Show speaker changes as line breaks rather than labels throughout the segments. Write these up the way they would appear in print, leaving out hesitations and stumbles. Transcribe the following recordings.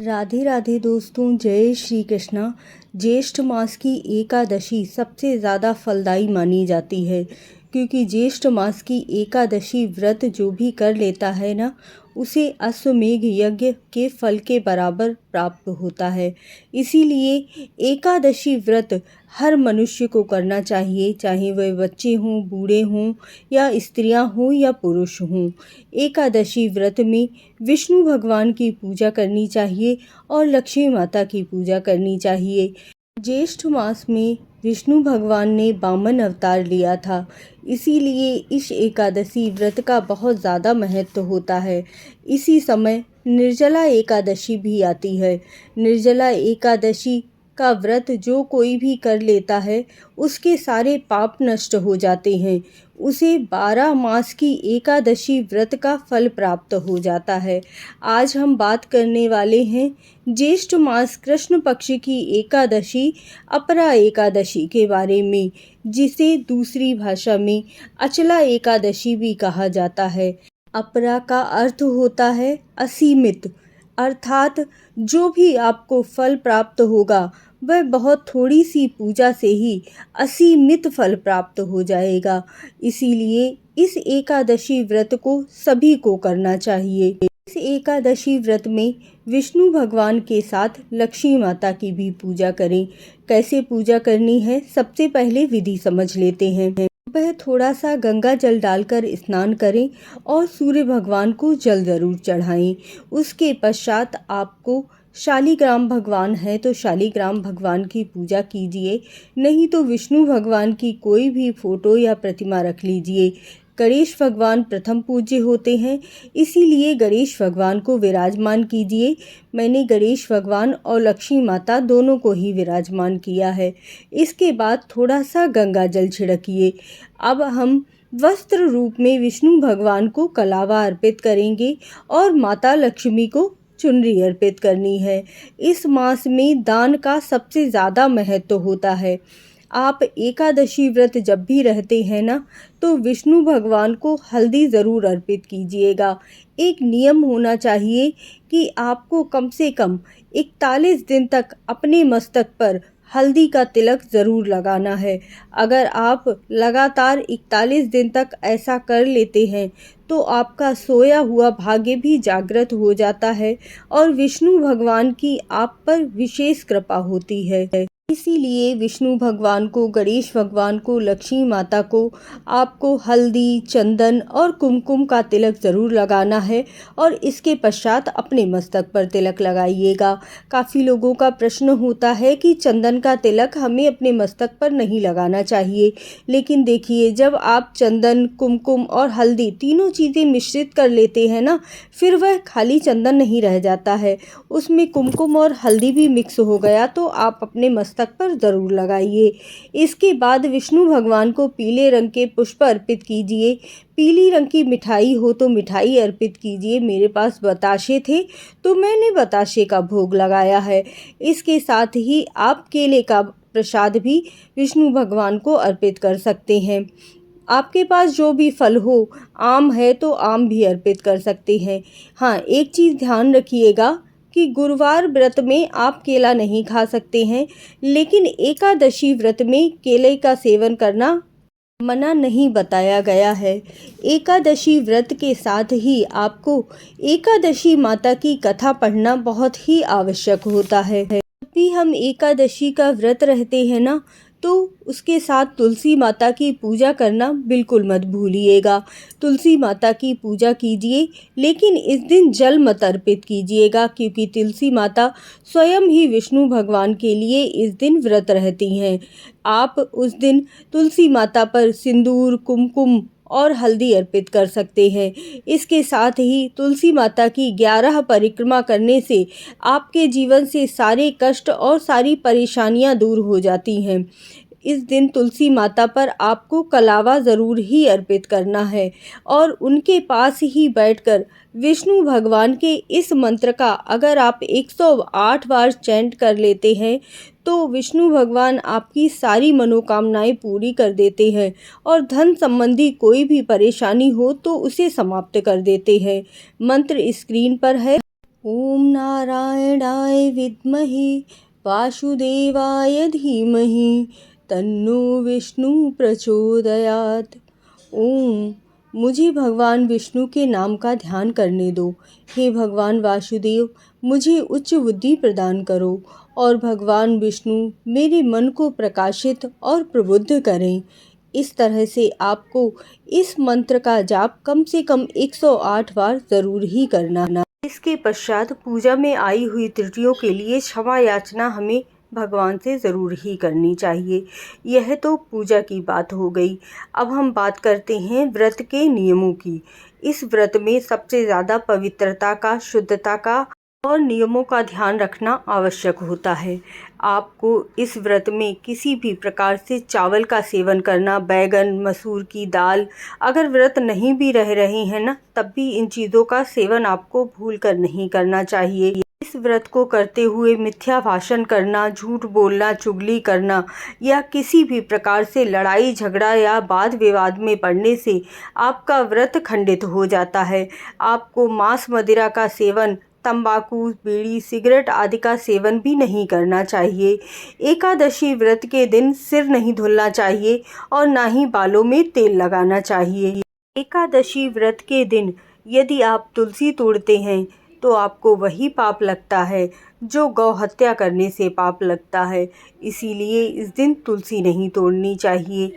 राधे राधे दोस्तों, जय श्री कृष्णा। ज्येष्ठ मास की एकादशी सबसे ज़्यादा फलदायी मानी जाती है, क्योंकि ज्येष्ठ मास की एकादशी व्रत जो भी कर लेता है ना, उसे अश्वमेघ यज्ञ के फल के बराबर प्राप्त होता है। इसीलिए एकादशी व्रत हर मनुष्य को करना चाहिए, चाहे वह बच्चे हों, बूढ़े हों या स्त्रियां हों या पुरुष हों। एकादशी व्रत में विष्णु भगवान की पूजा करनी चाहिए और लक्ष्मी माता की पूजा करनी चाहिए। ज्येष्ठ मास में विष्णु भगवान ने वामन अवतार लिया था, इसीलिए इस एकादशी व्रत का बहुत ज़्यादा महत्व होता है। इसी समय निर्जला एकादशी भी आती है। निर्जला एकादशी का व्रत जो कोई भी कर लेता है, उसके सारे पाप नष्ट हो जाते हैं। उसे 12 मास की एकादशी व्रत का फल प्राप्त हो जाता है। आज हम बात करने वाले हैं ज्येष्ठ मास कृष्ण पक्ष की एकादशी अपरा एकादशी के बारे में, जिसे दूसरी भाषा में अचला एकादशी भी कहा जाता है। अपरा का अर्थ होता है असीमित, अर्थात जो भी आपको फल प्राप्त होगा वह बहुत थोड़ी सी पूजा से ही असीमित फल प्राप्त हो जाएगा। इसीलिए इस एकादशी व्रत को सभी को करना चाहिए। इस एकादशी व्रत में विष्णु भगवान के साथ लक्ष्मी माता की भी पूजा करें। कैसे पूजा करनी है, सबसे पहले विधि समझ लेते हैं। वह थोड़ा सा गंगा जल डालकर स्नान करें और सूर्य भगवान को जल ज़रूर चढ़ाएं। उसके पश्चात आपको शालिग्राम भगवान है तो शालिग्राम भगवान की पूजा कीजिए, नहीं तो विष्णु भगवान की कोई भी फोटो या प्रतिमा रख लीजिए। गणेश भगवान प्रथम पूज्य होते हैं, इसीलिए गणेश भगवान को विराजमान कीजिए। मैंने गणेश भगवान और लक्ष्मी माता दोनों को ही विराजमान किया है। इसके बाद थोड़ा सा गंगा जल छिड़किए। अब हम वस्त्र रूप में विष्णु भगवान को कलावा अर्पित करेंगे और माता लक्ष्मी को चुनरी अर्पित करनी है। इस मास में दान का सबसे ज़्यादा महत्व होता है। आप एकादशी व्रत जब भी रहते हैं ना, तो विष्णु भगवान को हल्दी ज़रूर अर्पित कीजिएगा। एक नियम होना चाहिए कि आपको कम से कम 41 दिन तक अपने मस्तक पर हल्दी का तिलक ज़रूर लगाना है। अगर आप लगातार 41 दिन तक ऐसा कर लेते हैं तो आपका सोया हुआ भाग्य भी जागृत हो जाता है और विष्णु भगवान की आप पर विशेष कृपा होती है। इसीलिए विष्णु भगवान को, गणेश भगवान को, लक्ष्मी माता को आपको हल्दी, चंदन और कुमकुम का तिलक ज़रूर लगाना है और इसके पश्चात अपने मस्तक पर तिलक लगाइएगा। काफ़ी लोगों का प्रश्न होता है कि चंदन का तिलक हमें अपने मस्तक पर नहीं लगाना चाहिए, लेकिन देखिए, जब आप चंदन, कुमकुम और हल्दी तीनों चीज़ें मिश्रित कर लेते हैं ना, फिर वह खाली चंदन नहीं रह जाता है, उसमें कुमकुम और हल्दी भी मिक्स हो गया, तो आप अपने मस्तक पर ज़रूर लगाइए। इसके बाद विष्णु भगवान को पीले रंग के पुष्प अर्पित कीजिए। पीली रंग की मिठाई हो तो मिठाई अर्पित कीजिए। मेरे पास बताशे थे तो मैंने बताशे का भोग लगाया है। इसके साथ ही आप केले का प्रसाद भी विष्णु भगवान को अर्पित कर सकते हैं। आपके पास जो भी फल हो, आम है तो आम भी अर्पित कर सकते हैं। हाँ, एक चीज़ ध्यान रखिएगा कि गुरुवार व्रत में आप केला नहीं खा सकते हैं, लेकिन एकादशी व्रत में केले का सेवन करना मना नहीं बताया गया है। एकादशी व्रत के साथ ही आपको एकादशी माता की कथा पढ़ना बहुत ही आवश्यक होता है। जब भी हम एकादशी का व्रत रहते हैं ना, तो उसके साथ तुलसी माता की पूजा करना बिल्कुल मत भूलिएगा। तुलसी माता की पूजा कीजिए, लेकिन इस दिन जल मत अर्पित कीजिएगा, क्योंकि तुलसी माता स्वयं ही विष्णु भगवान के लिए इस दिन व्रत रहती हैं। आप उस दिन तुलसी माता पर सिंदूर, कुमकुम और हल्दी अर्पित कर सकते हैं। इसके साथ ही तुलसी माता की 11 परिक्रमा करने से आपके जीवन से सारे कष्ट और सारी परेशानियां दूर हो जाती हैं। इस दिन तुलसी माता पर आपको कलावा ज़रूर ही अर्पित करना है और उनके पास ही बैठकर विष्णु भगवान के इस मंत्र का अगर आप 108 बार चैंट कर लेते हैं तो विष्णु भगवान आपकी सारी मनोकामनाएं पूरी कर देते हैं और धन संबंधी कोई भी परेशानी हो तो उसे समाप्त कर देते हैं। मंत्र स्क्रीन पर है, ओम नारायणाय विद्महे वासुदेवाय धीमहि तन्नो विष्णु प्रचोदयात्। ओम, मुझे भगवान विष्णु के नाम का ध्यान करने दो। हे भगवान वासुदेव, मुझे उच्च बुद्धि प्रदान करो और भगवान विष्णु मेरे मन को प्रकाशित और प्रबुद्ध करें। इस तरह से आपको इस मंत्र का जाप कम से कम 108 बार ज़रूर ही करना। इसके पश्चात पूजा में आई हुई त्रुटियों के लिए क्षमा याचना हमें भगवान से ज़रूर ही करनी चाहिए। यह तो पूजा की बात हो गई। अब हम बात करते हैं व्रत के नियमों की। इस व्रत में सबसे ज़्यादा पवित्रता का, शुद्धता का और नियमों का ध्यान रखना आवश्यक होता है। आपको इस व्रत में किसी भी प्रकार से चावल का सेवन करना, बैगन, मसूर की दाल, अगर व्रत नहीं भी रह रहे हैं ना, तब भी इन चीज़ों का सेवन आपको भूलकर नहीं करना चाहिए। इस व्रत को करते हुए मिथ्या भाषण करना, झूठ बोलना, चुगली करना या किसी भी प्रकार से लड़ाई झगड़ा या वाद विवाद में पड़ने से आपका व्रत खंडित हो जाता है। आपको मांस मदिरा का सेवन, तंबाकू, बीड़ी, सिगरेट आदि का सेवन भी नहीं करना चाहिए। एकादशी व्रत के दिन सिर नहीं धुलना चाहिए और ना ही बालों में तेल लगाना चाहिए। एकादशी व्रत के दिन यदि आप तुलसी तोड़ते हैं तो आपको वही पाप लगता है जो गौ हत्या करने से पाप लगता है। इसीलिए इस दिन तुलसी नहीं तोड़नी चाहिए।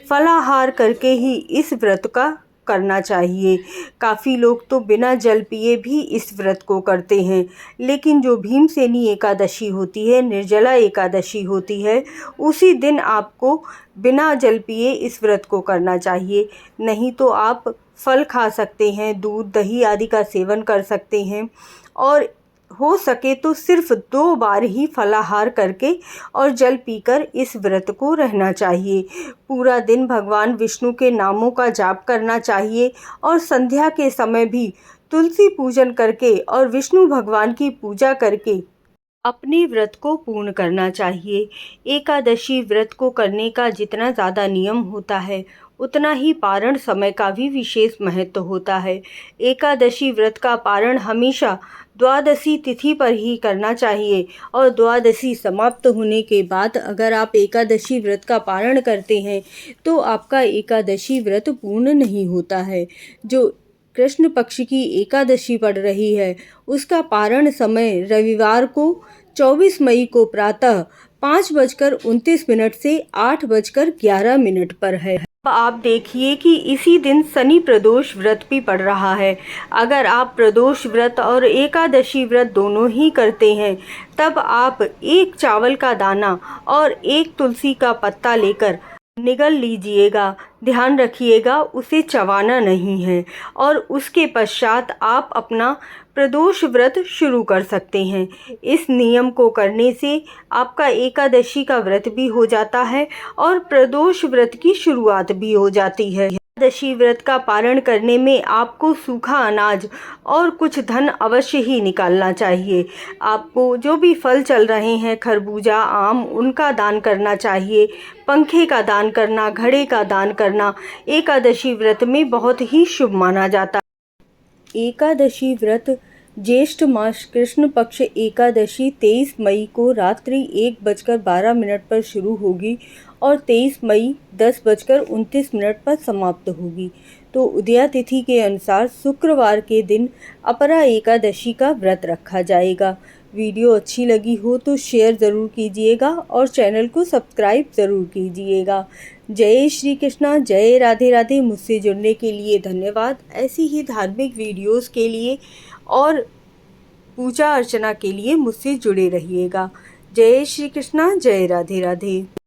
फलाहार करके ही इस व्रत का करना चाहिए। काफ़ी लोग तो बिना जल पिए भी इस व्रत को करते हैं, लेकिन जो भीमसेनी एकादशी होती है, निर्जला एकादशी होती है, उसी दिन आपको बिना जल पिए इस व्रत को करना चाहिए। नहीं तो आप फल खा सकते हैं, दूध, दही आदि का सेवन कर सकते हैं और हो सके तो सिर्फ 2 बार ही फलाहार करके और जल पीकर इस व्रत को रहना चाहिए। पूरा दिन भगवान विष्णु के नामों का जाप करना चाहिए और संध्या के समय भी तुलसी पूजन करके और विष्णु भगवान की पूजा करके अपने व्रत को पूर्ण करना चाहिए। एकादशी व्रत को करने का जितना ज़्यादा नियम होता है, उतना ही पारण समय का भी विशेष महत्व होता है। एकादशी व्रत का पारण हमेशा द्वादशी तिथि पर ही करना चाहिए और द्वादशी समाप्त होने के बाद अगर आप एकादशी व्रत का पारण करते हैं तो आपका एकादशी व्रत पूर्ण नहीं होता है। जो कृष्ण पक्ष की एकादशी पड़ रही है, उसका पारण समय रविवार को 24 मई को प्रातः 5:29 से 8:11 पर है। अब आप देखिए कि इसी दिन शनि प्रदोष व्रत भी पड़ रहा है। अगर आप प्रदोष व्रत और एकादशी व्रत दोनों ही करते हैं, तब आप 1 चावल का दाना और 1 तुलसी का पत्ता लेकर निगल लीजिएगा। ध्यान रखिएगा उसे चबाना नहीं है और उसके पश्चात आप अपना प्रदोष व्रत शुरू कर सकते हैं। इस नियम को करने से आपका एकादशी का व्रत भी हो जाता है और प्रदोष व्रत की शुरुआत भी हो जाती है। एकादशी व्रत का पारण करने में आपको सूखा अनाज और कुछ धन अवश्य ही निकालना चाहिए। आपको जो भी फल चल रहे हैं, खरबूजा, आम, उनका दान करना चाहिए। पंखे का दान करना, घड़े का दान करना एकादशी व्रत में बहुत ही शुभ माना जाता है। एकादशी व्रत ज्येष्ठ मास कृष्ण पक्ष एकादशी 23 मई को रात्रि 1:12 पर शुरू होगी और 23 मई 10:29 पर समाप्त होगी। तो उदया तिथि के अनुसार शुक्रवार के दिन अपरा एकादशी का व्रत रखा जाएगा। वीडियो अच्छी लगी हो तो शेयर ज़रूर कीजिएगा और चैनल को सब्सक्राइब ज़रूर कीजिएगा। जय श्री कृष्णा, जय राधे राधे। मुझसे जुड़ने के लिए धन्यवाद। ऐसी ही धार्मिक वीडियोस के लिए और पूजा अर्चना के लिए मुझसे जुड़े रहिएगा। जय श्री कृष्णा, जय राधे राधे।